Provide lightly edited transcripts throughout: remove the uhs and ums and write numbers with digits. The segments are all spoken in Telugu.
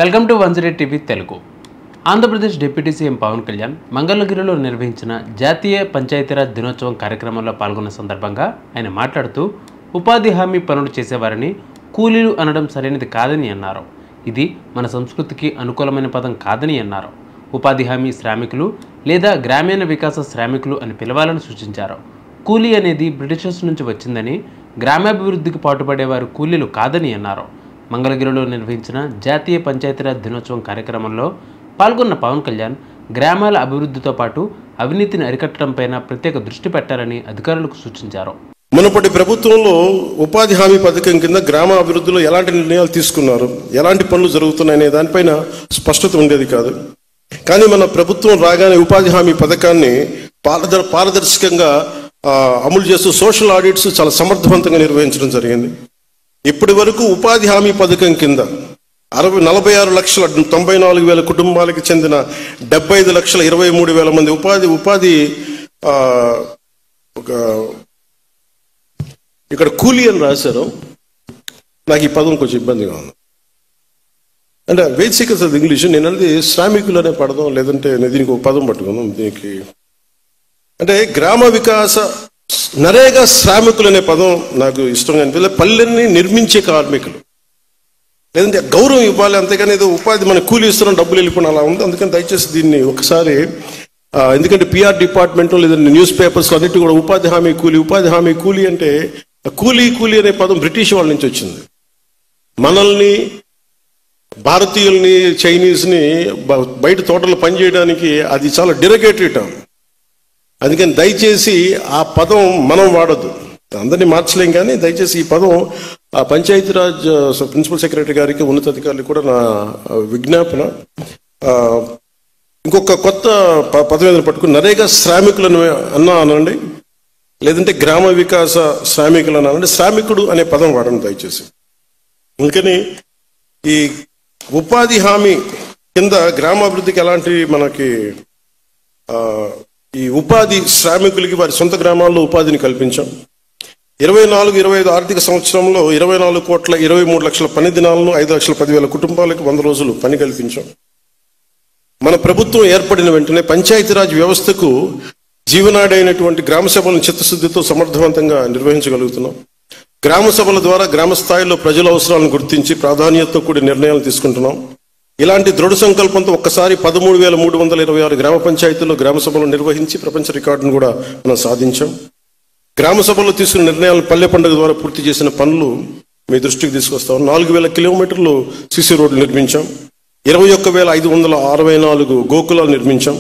Welcome to 108 TV Telugu. Andhra Pradesh deputy CM Pawan Kalyan మంగళగిరిలో నిర్వహించిన జాతీయ పంచాయతీరాజ్ దినోత్సవం కార్యక్రమంలో పాల్గొన్న సందర్భంగా ఆయన మాట్లాడుతూ ఉపాధి హామీ పనులు చేసేవారిని కూలీలు అనడం సరైనది కాదని అన్నారు. ఇది మన సంస్కృతికి అనుకూలమైన పదం కాదని అన్నారు. ఉపాధి హామీ శ్రామికులు లేదా గ్రామీణ వికాస శ్రామికులు అని పిలవాలని సూచించారు. కూలీ అనేది బ్రిటిషర్స్ నుంచి వచ్చిందని, గ్రామాభివృద్ధికి పాటుపడేవారు కూలీలు కాదని అన్నారు. మంగళగిరిలో నిర్వహించిన జాతీయ పంచాయతీరాజ్ దినోత్సవం కార్యక్రమంలో పాల్గొన్న పవన్ కళ్యాణ్ గ్రామాల అభివృద్ధితో పాటు అవినీతిని అరికట్టడంపైన ప్రత్యేక దృష్టి పెట్టాలని అధికారులకు సూచించారు. మునుపటి ప్రభుత్వంలో ఉపాధి హామీ పథకం కింద గ్రామ అభివృద్ధిలో ఎలాంటి నిర్ణయాలు తీసుకున్నారు, ఎలాంటి పనులు జరుగుతున్నాయనే దానిపైన స్పష్టత ఉండేది కాదు. కానీ మన ప్రభుత్వం రాగానే ఉపాధి హామీ పథకాన్ని పారదర్శకంగా అమలు చేస్తూ సోషల్ ఆడిట్స్ చాలా సమర్థవంతంగా నిర్వహించడం జరిగింది. ఇప్పటి వరకు ఉపాధి హామీ పథకం కింద 46,94,000 కుటుంబాలకు చెందిన 75,23,000 మంది ఉపాధి ఇక్కడ కూలీ అని రాశారు. నాకు ఈ పదం కొంచెం ఇబ్బందిగా ఉంది. అంటే బేసిక్ ఇంగ్లీష్ నేను అనేది శ్రామికులు అనే పడదాం, లేదంటే దీనికి ఒక పదం పట్టుకుందాం. దీనికి అంటే గ్రామ వికాస నరేగా శ్రామికులు అనే పదం నాకు ఇష్టంగా అనిపించలేదు. పల్లెల్ని నిర్మించే కార్మికులు, లేదంటే గౌరవం ఇవ్వాలి, అంతేగాని ఏదో ఉపాధి మన కూలీ ఇస్తున్నాం డబ్బులు వెళ్ళిపోయిన అలా ఉంది. అందుకని దయచేసి దీన్ని ఒకసారి, ఎందుకంటే పిఆర్ డిపార్ట్మెంట్ లేదంటే న్యూస్ పేపర్స్ అన్నిటి కూడా ఉపాధి హామీ కూలీ అంటే కూలీ అనే పదం బ్రిటిష్ వాళ్ళ నుంచి వచ్చింది. మనల్ని భారతీయుల్ని చైనీస్ని బయట తోటలు పనిచేయడానికి అది చాలా డెరికేటరీ టర్మ్. అందుకని దయచేసి ఆ పదం మనం వాడద్దు. అందరినీ మార్చలేం, కానీ దయచేసి ఈ పదం ఆ పంచాయతీరాజ్ ప్రిన్సిపల్ సెక్రటరీ గారికి, ఉన్నతాధికారులకు కూడా నా విజ్ఞాపన. ఇంకొక కొత్త పదం ఏదైనా పట్టుకుని నరేగా శ్రామికులను అనండి, లేదంటే గ్రామ వికాస శ్రామికులు అనండి. శ్రామికుడు అనే పదం వాడండి దయచేసి. అందుకని ఈ ఉపాధి హామీ కింద గ్రామాభివృద్ధికి ఎలాంటి మనకి ఈ ఉపాధి శ్రామికులకి వారి సొంత గ్రామాల్లో ఉపాధిని కల్పించాం. 24-25 ఆర్థిక సంవత్సరంలో 24,23,00,000 పని దినాలను 5,10,000 కుటుంబాలకు 100 రోజులు పని కల్పించాం. మన ప్రభుత్వం ఏర్పడిన వెంటనే పంచాయతీరాజ్ వ్యవస్థకు జీవనాడైనటువంటి గ్రామ సభలను చిత్తశుద్ధితో సమర్థవంతంగా నిర్వహించగలుగుతున్నాం. గ్రామ సభల ద్వారా గ్రామ స్థాయిలో ప్రజల అవసరాలను గుర్తించి ప్రాధాన్యతతో కూడిన నిర్ణయాలు తీసుకుంటున్నాం. ఇలాంటి దృఢ సంకల్పంతో ఒక్కసారి 13,326 గ్రామ పంచాయతీల్లో గ్రామ సభలు నిర్వహించి ప్రపంచ రికార్డును కూడా మనం సాధించాం. గ్రామ సభలో తీసుకున్న నిర్ణయాలు పల్లె పండుగ ద్వారా పూర్తి చేసిన పనులు మీ దృష్టికి తీసుకొస్తాం. 4,000 కిలోమీటర్లు సిసి రోడ్లు నిర్మించాం. 21,564 గోకులాలు నిర్మించాం.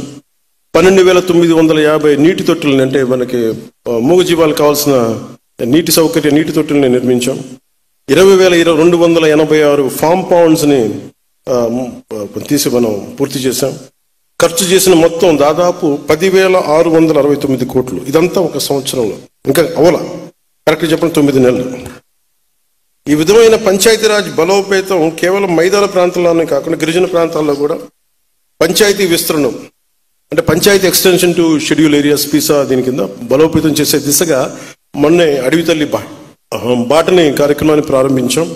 12,950 నీటి తొట్టులని, అంటే మనకి మూగజీవాలకు కావాల్సిన నీటి తొట్టుల్ని నిర్మించాం. 20,286 ఫామ్ పౌండ్స్ని తీసి మనం పూర్తి చేశాం. ఖర్చు చేసిన మొత్తం దాదాపు 10,669 కోట్లు. ఇదంతా ఒక సంవత్సరంలో, ఇంకా అవలా కరెక్ట్గా చెప్పండి 9 నెలలు. ఈ విధమైన పంచాయతీరాజ్ బలోపేతం కేవలం మైదాన ప్రాంతాల్లోనే కాకుండా గిరిజన ప్రాంతాల్లో కూడా పంచాయతీ విస్తరణం, అంటే panchayat extension to schedule areas PESA దీని కింద బలోపేతం చేసే దిశగా మొన్నే అడవి తల్లి బాటని కార్యక్రమాన్ని ప్రారంభించాం.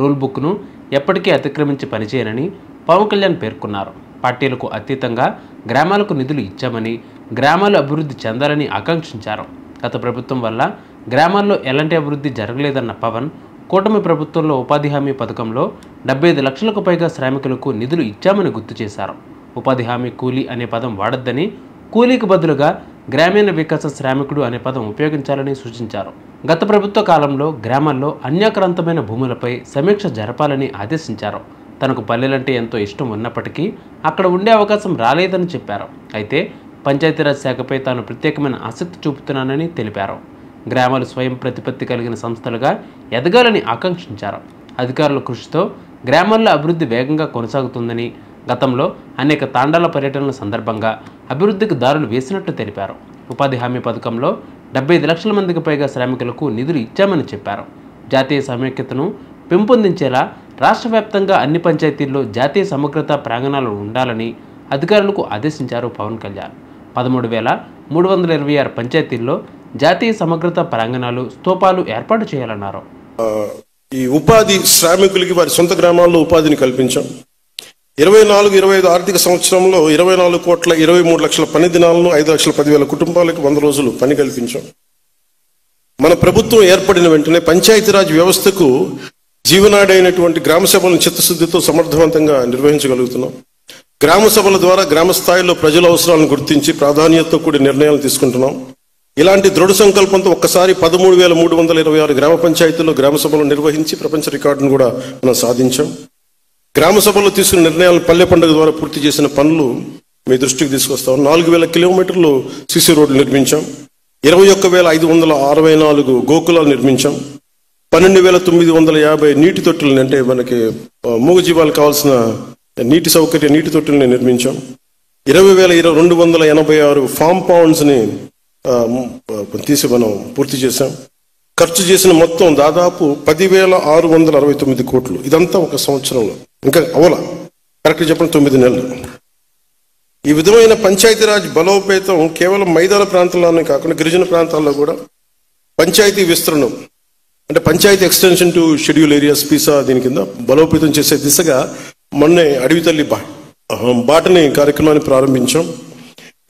రూల్ బుక్ను ఎప్పటికీ అతిక్రమించి పనిచేయనని పవన్ కళ్యాణ్ పేర్కొన్నారు. పార్టీలకు అతీతంగా గ్రామాలకు నిధులు ఇచ్చామని, గ్రామాలు అభివృద్ధి చెందాలని ఆకాంక్షించారు. గత ప్రభుత్వం వల్ల గ్రామాల్లో ఎలాంటి అభివృద్ధి జరగలేదన్న పవన్, కూటమి ప్రభుత్వంలో ఉపాధి హామీ పథకంలో 75 లక్షలకు పైగా శ్రామికులకు నిధులు ఇచ్చామని గుర్తు చేశారు. ఉపాధి హామీ కూలీ అనే పదం వాడొద్దని, కూలీకి బదులుగా గ్రామీణ వికాస శ్రామికుడు అనే పదం ఉపయోగించాలని సూచించారు. గత ప్రభుత్వ కాలంలో గ్రామాల్లో అన్యాక్రాంతమైన భూములపై సమీక్ష జరపాలని ఆదేశించారు. తనకు పల్లెలంటే ఎంతో ఇష్టం ఉన్నప్పటికీ అక్కడ ఉండే అవకాశం రాలేదని చెప్పారు. అయితే పంచాయతీరాజ్ శాఖపై తాను ప్రత్యేకమైన ఆసక్తి చూపుతున్నానని తెలిపారు. గ్రామాలు స్వయం ప్రతిపత్తి కలిగిన సంస్థలుగా ఎదగాలని ఆకాంక్షించారు. అధికారుల కృషితో గ్రామాల్లో అభివృద్ధి వేగంగా కొనసాగుతుందని, గతంలో అనేక తాండాల పర్యటనల సందర్భంగా అభివృద్ధికి దారులు వేసినట్లు తెలిపారు. ఉపాధి హామీ పథకంలో 75 లక్షల మందికి పైగా శ్రామికులకు నిధులు ఇచ్చామని చెప్పారు. జాతీయ సమైక్యతను పెంపొందించేలా రాష్ట్ర వ్యాప్తంగా అన్ని పంచాయతీల్లో జాతీయ సమగ్రత ప్రాంగణాలు ఉండాలని అధికారులకు ఆదేశించారు పవన్ కళ్యాణ్. 13,326 పంచాయతీల్లో జాతీయ సమగ్రత ప్రాంగణాలు, స్తూపాలు ఏర్పాటు చేయాలన్నారు. ఈ ఉపాధి శ్రామికులకి వారి సొంత గ్రామాల్లో ఉపాధిని కల్పించాం. 24-25 ఆర్థిక సంవత్సరంలో 24,23,00,000 పని దినాలను 5,10,000 కుటుంబాలకు 100 రోజులు పని కల్పించాం. మన ప్రభుత్వం ఏర్పడిన వెంటనే పంచాయతీరాజ్ వ్యవస్థకు జీవనాడైనటువంటి గ్రామ సభలను చిత్తశుద్ధితో సమర్థవంతంగా నిర్వహించగలుగుతున్నాం. గ్రామ సభల ద్వారా గ్రామ స్థాయిలో ప్రజల అవసరాలను గుర్తించి ప్రాధాన్యతతో కూడిన నిర్ణయాలు తీసుకుంటున్నాం. ఇలాంటి దృఢ సంకల్పంతో ఒక్కసారి 13,326 గ్రామ పంచాయతీల్లో గ్రామ సభలు నిర్వహించి ప్రపంచ రికార్డును కూడా మనం సాధించాం. గ్రామ సభలో తీసుకున్న నిర్ణయాలు పల్లె పండుగ ద్వారా పూర్తి చేసిన పనులు మీ దృష్టికి తీసుకొస్తాం. 4,000 కిలోమీటర్లు సిసి రోడ్లు నిర్మించాం. 21,564 గోకులాలు నిర్మించాం. 12,950 నీటి తొట్టుల్ని, అంటే మనకి మూగజీవాలకు కావాల్సిన నీటి సౌకర్య నీటి తొట్టుల్ని నిర్మించాం. 20,286 ఫామ్ పౌండ్స్ని తీసి మనం పూర్తి చేశాం. ఖర్చు చేసిన మొత్తం దాదాపు 10,669 కోట్లు. ఇదంతా ఒక సంవత్సరంలో, ఇంకా అవల కరెక్ట్గా చెప్పండి 9 నెలలు. ఈ విధమైన పంచాయతీరాజ్ బలోపేతం కేవలం మైదాన ప్రాంతాల్లోనే కాకుండా గిరిజన ప్రాంతాల్లో కూడా పంచాయతీ విస్తరణం, అంటే panchayat extension to schedule areas PESA దీని కింద బలోపేతం చేసే దిశగా మొన్నే అడవి తల్లి బాటని కార్యక్రమాన్ని ప్రారంభించాం.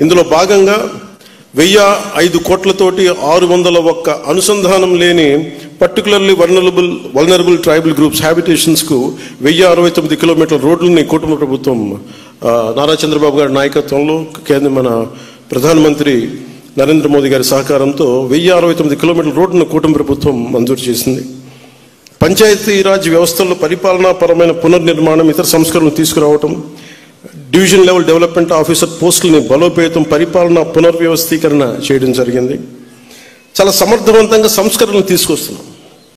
ఇందులో భాగంగా 1,005 కోట్లతోటి 601 అనుసంధానం లేని పర్టికులర్లీ వల్నరబుల్ ట్రైబల్ గ్రూప్స్ హ్యాబిటేషన్స్కు 1,069 కిలోమీటర్ల రోడ్లని కుటుంబ ప్రభుత్వం నారా చంద్రబాబు గారి నాయకత్వంలో మన ప్రధానమంత్రి నరేంద్ర మోదీ గారి సహకారంతో 1,069 కిలోమీటర్ల రోడ్డును కుటుంబ ప్రభుత్వం మంజూరు చేసింది. పంచాయతీరాజ్ వ్యవస్థల్లో పరిపాలనాపరమైన పునర్నిర్మాణం, ఇతర సంస్కరణలు తీసుకురావటం, డివిజన్ లెవెల్ డెవలప్మెంట్ ఆఫీసర్ పోస్టులని బలోపేతం, పరిపాలన పునర్వ్యవస్థీకరణ చేయడం జరిగింది. చాలా సమర్థవంతంగా సంస్కరణలు తీసుకొస్తున్నాం.